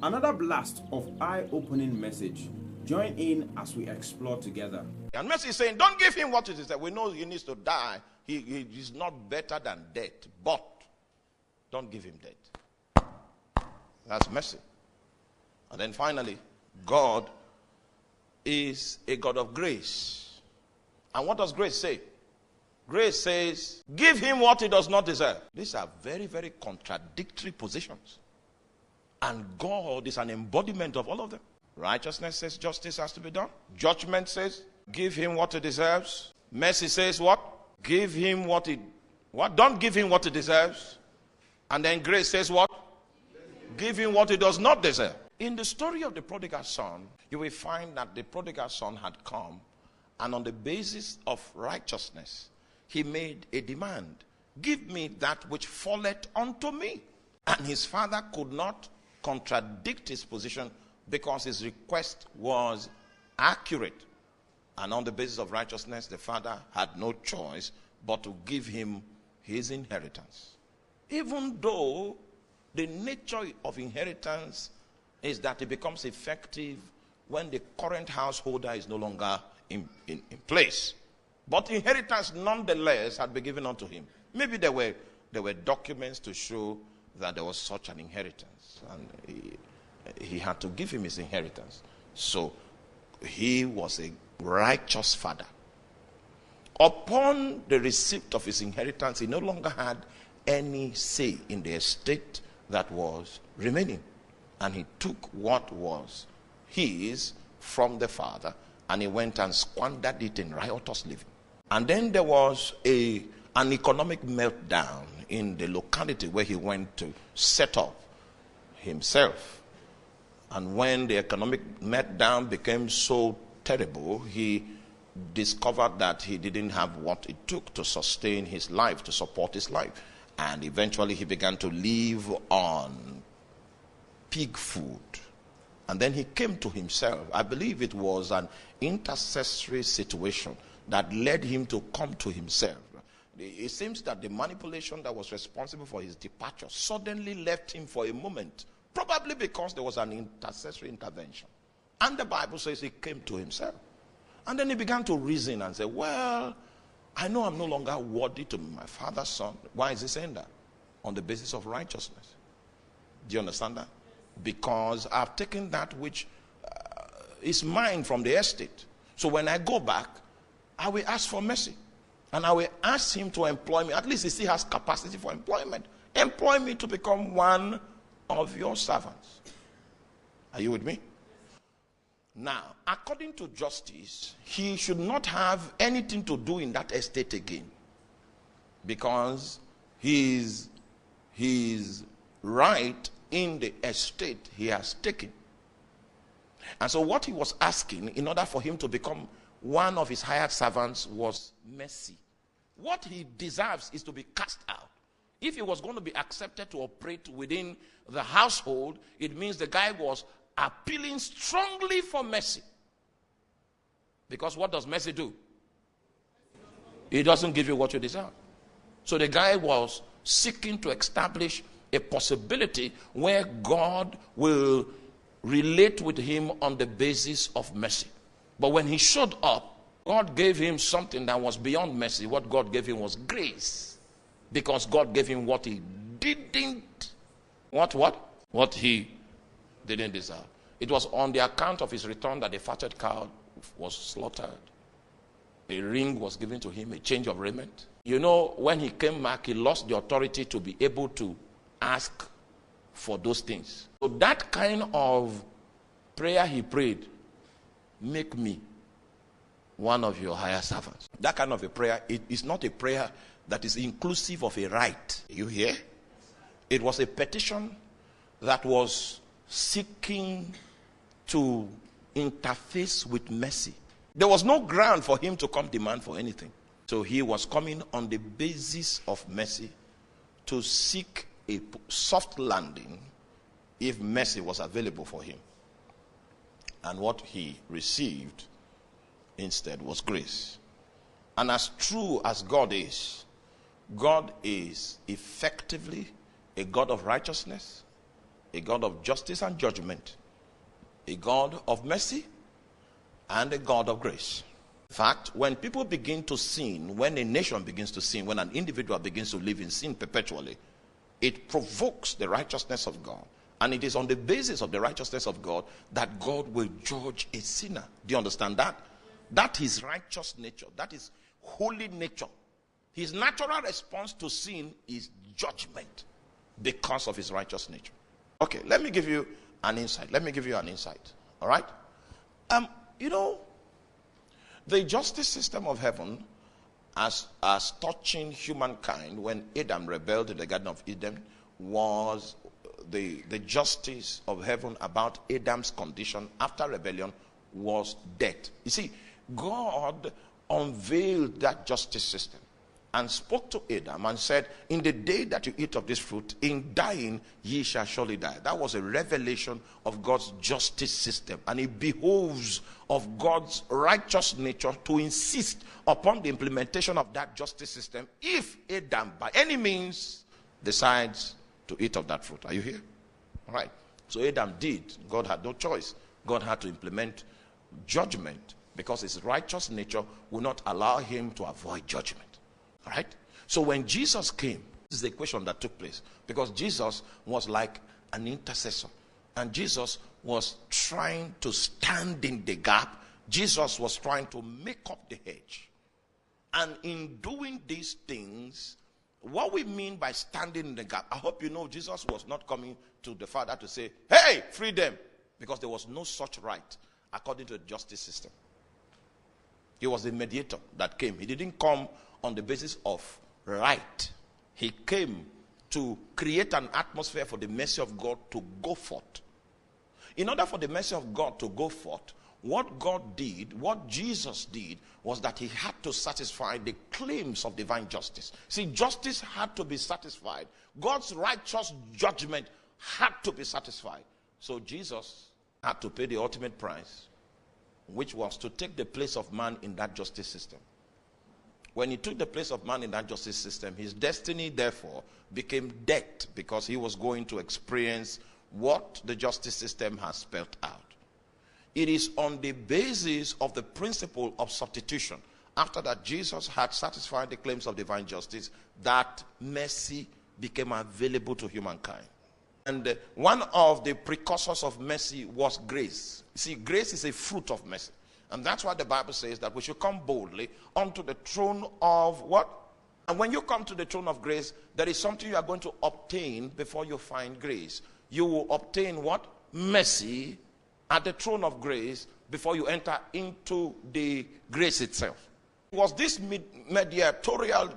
Another blast of eye-opening message. Join in as we explore together. And mercy is saying, don't give him what it is that we know he needs to die. He is not better than death, but don't give him death. That's mercy. And then finally, God is a God of grace. And what does grace say? Grace says, give him what he does not deserve. These are very, very contradictory positions. And God is an embodiment of all of them. Righteousness says justice has to be done. Judgment says, give him what he deserves. Mercy says what? Give him what he... What? Don't give him what he deserves. And then grace says what? Give him what he does not deserve. In the story of the prodigal son, you will find that the prodigal son had come, and on the basis of righteousness, he made a demand. Give me that which falleth unto me. And his father could not contradict his position because his request was accurate. And on the basis of righteousness, the father had no choice but to give him his inheritance. Even though the nature of inheritance is that it becomes effective when the current householder is no longer in place. But inheritance nonetheless had been given unto him. Maybe there were documents to show that there was such an inheritance. And he had to give him his inheritance. So he was a righteous father. Upon the receipt of his inheritance, he no longer had any say in the estate that was remaining. And he took what was his from the father, and he went and squandered it in riotous living. And then there was an economic meltdown in the locality where he went to set up himself. And when the economic meltdown became so terrible, he discovered that he didn't have what it took to sustain his life, to support his life. And eventually he began to live on pig food. And then he came to himself. I believe it was an intercessory situation that led him to come to himself. It seems that the manipulation that was responsible for his departure suddenly left him for a moment, probably because there was an intercessory intervention. And the Bible says he came to himself. And then he began to reason and say, well, I know I'm no longer worthy to be my father's son. Why is he saying that? On the basis of righteousness. Do you understand that? Because I've taken that which is mine from the estate. So when I go back, I will ask for mercy. And I will ask him to employ me. At least he still has capacity for employment. Employ me to become one of your servants. Are you with me? Now, according to justice, he should not have anything to do in that estate again. Because his right in the estate he has taken. And so what he was asking in order for him to become one of his hired servants was mercy. What he deserves is to be cast out. If he was going to be accepted to operate within the household, it means the guy was appealing strongly for mercy. Because what does mercy do? It doesn't give you what you deserve. So the guy was seeking to establish a possibility where God will relate with him on the basis of mercy. But when he showed up, God gave him something that was beyond mercy. What God gave him was grace. Because God gave him what he didn't, what he didn't deserve. It was on the account of his return that the fatted cow was slaughtered. A ring was given to him, a change of raiment. You know, when he came back, he lost the authority to be able to ask for those things. So that kind of prayer he prayed, make me one of your higher servants. That kind of a prayer, it is not a prayer that is inclusive of a right. You hear? It was a petition that was seeking to interface with mercy. There was no ground for him to come demand for anything. So he was coming on the basis of mercy to seek a soft landing if mercy was available for him. And what he received instead was grace. And as true as God is effectively a God of righteousness, a God of justice and judgment, a God of mercy, and a God of grace. In fact, when people begin to sin, when a nation begins to sin, when an individual begins to live in sin perpetually, it provokes the righteousness of God. And it is on the basis of the righteousness of God that God will judge a sinner. Do you understand that? That is righteous nature. That is holy nature. His natural response to sin is judgment because of his righteous nature. Okay, let me give you an insight. All right? The justice system of heaven as touching humankind when Adam rebelled in the Garden of Eden was the justice of heaven about Adam's condition after rebellion was death. You see, God unveiled that justice system and spoke to Adam and said, in the day that you eat of this fruit, in dying ye shall surely die. That was a revelation of God's justice system, and it behoves of God's righteous nature to insist upon the implementation of that justice system if Adam by any means decides to eat of that fruit. Are you here? All right. So Adam did. God had no choice. God had to implement judgment because his righteous nature will not allow him to avoid judgment. All right. So when Jesus came, this is the equation that took place, because Jesus was like an intercessor, and Jesus was trying to stand in the gap. Jesus was trying to make up the hedge. And in doing these things, what we mean by standing in the gap, I hope you know Jesus was not coming to the Father to say, hey, free them, because there was no such right according to the justice system. He was the mediator that came. He didn't come on the basis of right. He came to create an atmosphere for the mercy of God to go forth. In order for the mercy of God to go forth, what God did, what Jesus did, was that he had to satisfy the claims of divine justice. See, justice had to be satisfied. God's righteous judgment had to be satisfied. So Jesus had to pay the ultimate price, which was to take the place of man in that justice system. When he took the place of man in that justice system, his destiny, therefore, became death, because he was going to experience what the justice system has spelled out. It is on the basis of the principle of substitution, after that Jesus had satisfied the claims of divine justice, that mercy became available to humankind. And one of the precursors of mercy was grace. See, grace is a fruit of mercy. And that's why the Bible says that we should come boldly unto the throne of what? And when you come to the throne of grace, there is something you are going to obtain before you find grace. You will obtain what? Mercy at the throne of grace before you enter into the grace itself. It was this mediatorial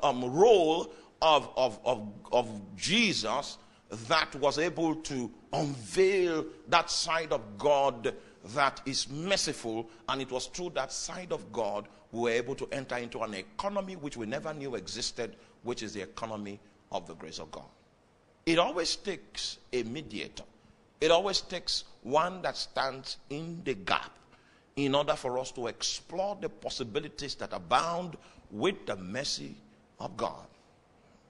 role of Jesus that was able to unveil that side of God that is merciful, and it was through that side of God we were able to enter into an economy which we never knew existed, which is the economy of the grace of God. It always takes a mediator. It always takes one that stands in the gap in order for us to explore the possibilities that abound with the mercy of God.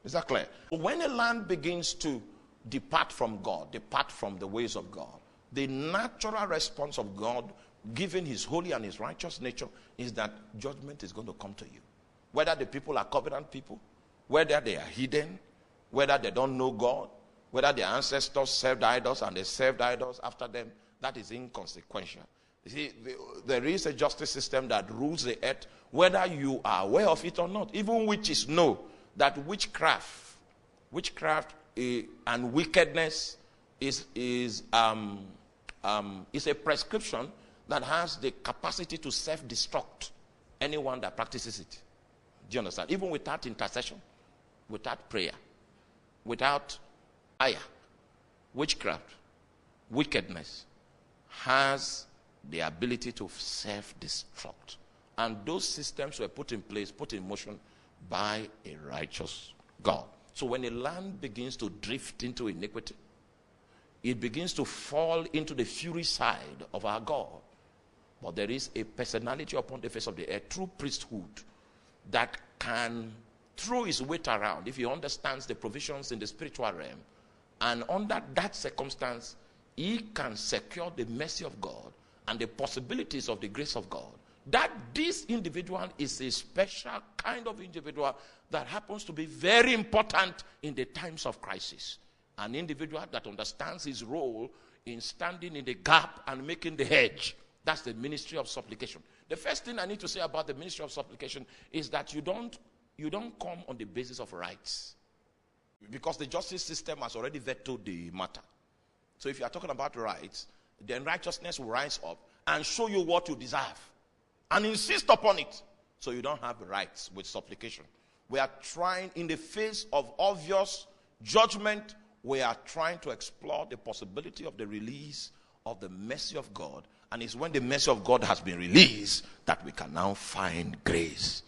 Is that clear? When a land begins to depart from God, depart from the ways of God, the natural response of God, given his holy and his righteous nature, is that judgment is going to come to you. Whether the people are covenant people, whether they are hidden, whether they don't know God, whether their ancestors served idols and they served idols after them, that is inconsequential. You see, there is a justice system that rules the earth, whether you are aware of it or not. Even witches know that witchcraft and wickedness is a prescription that has the capacity to self-destruct anyone that practices it. Do you understand? Even without intercession, without prayer, without fire, witchcraft, wickedness has the ability to self-destruct. And those systems were put in place, put in motion by a righteous God. So when a land begins to drift into iniquity, it begins to fall into the fury side of our God. But there is a personality upon the face of the earth, true priesthood, that can throw his weight around if he understands the provisions in the spiritual realm And under that circumstance, he can secure the mercy of God and the possibilities of the grace of God. That this individual is a special kind of individual that happens to be very important in the times of crisis. An individual that understands his role in standing in the gap and making the hedge. That's the ministry of supplication. The first thing I need to say about the ministry of supplication is that you don't come on the basis of rights. Because the justice system has already vetoed the matter. So if you are talking about rights, then righteousness will rise up and show you what you deserve and insist upon it. So you don't have rights with supplication. We are trying, in the face of obvious judgment, we are trying to explore the possibility of the release of the mercy of God. And it's when the mercy of God has been released that we can now find grace.